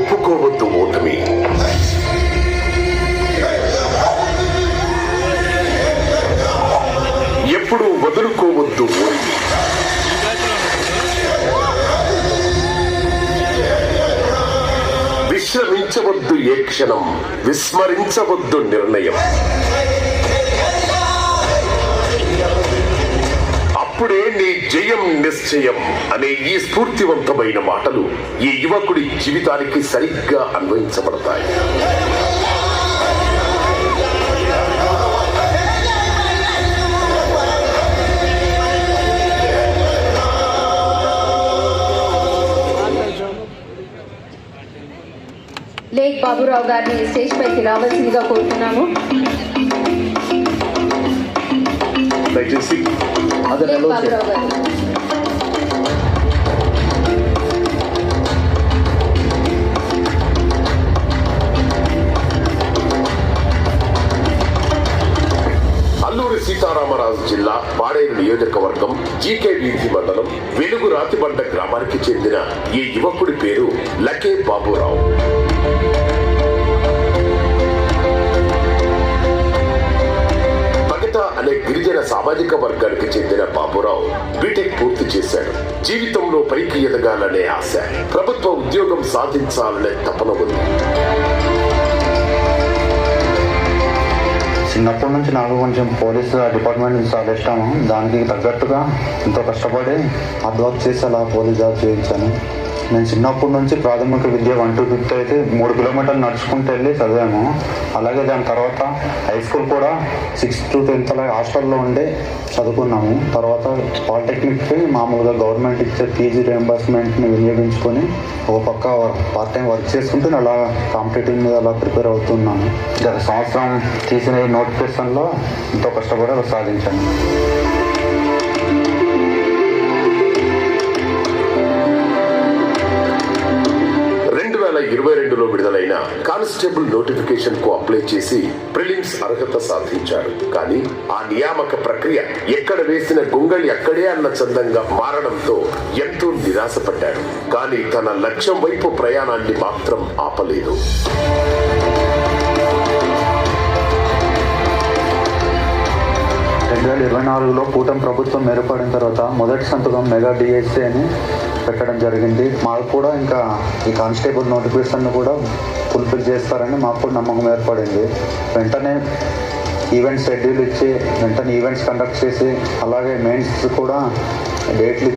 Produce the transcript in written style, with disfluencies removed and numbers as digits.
ఒప్పుకోవద్దు ఓటమి. ఎప్పుడూ వదులుకోవద్దు ఓటమి. విశ్రమించవద్దు ఏ క్షణం, విస్మరించవద్దు నిర్ణయం. అప్పుడే నీ జయం నిశ్చయం అనే ఈ స్ఫూర్తివంతమైన మాటలు ఈ యువకుడి జీవితానికి సరిగ్గా అన్వయించబడతాయి. లేక్ బాబురావు గారిని స్టేజ్ పైకి రావాల్సిందిగా కోరుతున్నాము. దయచేసి లేక్ బాబురావు గారు. అల్లూరి సీతారామరాజు జిల్లా పాడేరు నియోజకవర్గం జీకే వీధి మండలం వెలుగు రాతిబండ గ్రామానికి చెందిన ఈ యువకుడి పేరు లకే బాబురావు. పగట అనే గిరిజన సామాజిక వర్గానికి చెందిన బాబురావు బీటెక్ పూర్తి చేశాడు. జీవితంలో పైకి ఎదగాలనే ఆశ, ప్రభుత్వ ఉద్యోగం సాధించాలనే తపన ఉంది. చిన్నప్పటి నుంచి నాకు కొంచెం పోలీస్ డిపార్ట్మెంట్ నుంచి చాలా ఇష్టము. దానికి తగ్గట్టుగా ఎంతో కష్టపడి హార్డ్ వర్క్ చేసి అలా పోలీస్ జాబ్ చేయించాను. నేను చిన్నప్పటి నుంచి ప్రాథమిక విద్య 1 to 5th అయితే 3 కిలోమీటర్లు నడుచుకుంటూ వెళ్ళి చదివాము. అలాగే దాని తర్వాత హై స్కూల్ కూడా 6th to 10th అలా హాస్టల్లో ఉండి చదువుకున్నాము. తర్వాత పాలిటెక్నిక్కి మామూలుగా గవర్నమెంట్ ఇచ్చే ఫీజు రియంబర్స్మెంట్ని వినియోగించుకొని ఒక పక్క పార్ట్ టైం వర్క్ చేసుకుంటూ అలా కాంపిటేటివ్ మీద అలా ప్రిపేర్ అవుతున్నాను. గత సంవత్సరం తీసిన ఈ నోటిఫికేషన్లో ఎంతో కష్టపడి అలా సాధించాను. 2022లో విడుదలైన కానిస్టేబుల్ నోటిఫికేషన్ కు అప్లై చేసి ప్రిలిమ్స్ అర్హత సాధించాడు. కానీ ఆ నియామక ప్రక్రియ ఎక్కడ వేసిన గొంగళి అక్కడే అన్న చందంగా మారడంతో ఎంతో నిరాశపడ్డాడు. కానీ తన లక్ష్యం వైపు ప్రయాణాన్ని మాత్రం ఆపలేదు. 2024లో కూటమి ప్రభుత్వం ఏర్పడిన తర్వాత మొదటి సంతకం మెగా డిఎస్సీ అని పెట్టడం జరిగింది. మాకు కూడా ఇంకా ఈ కానిస్టేబుల్ నోటిఫికేషన్ కూడా ఫుల్ఫిల్ చేస్తారని మాకు కూడా నమ్మకం ఏర్పడింది. వెంటనే ఈవెంట్స్ షెడ్యూల్ ఇచ్చి వెంటనే ఈవెంట్స్ కండక్ట్ చేసి అలాగే మెయిన్స్ కూడా డేట్లు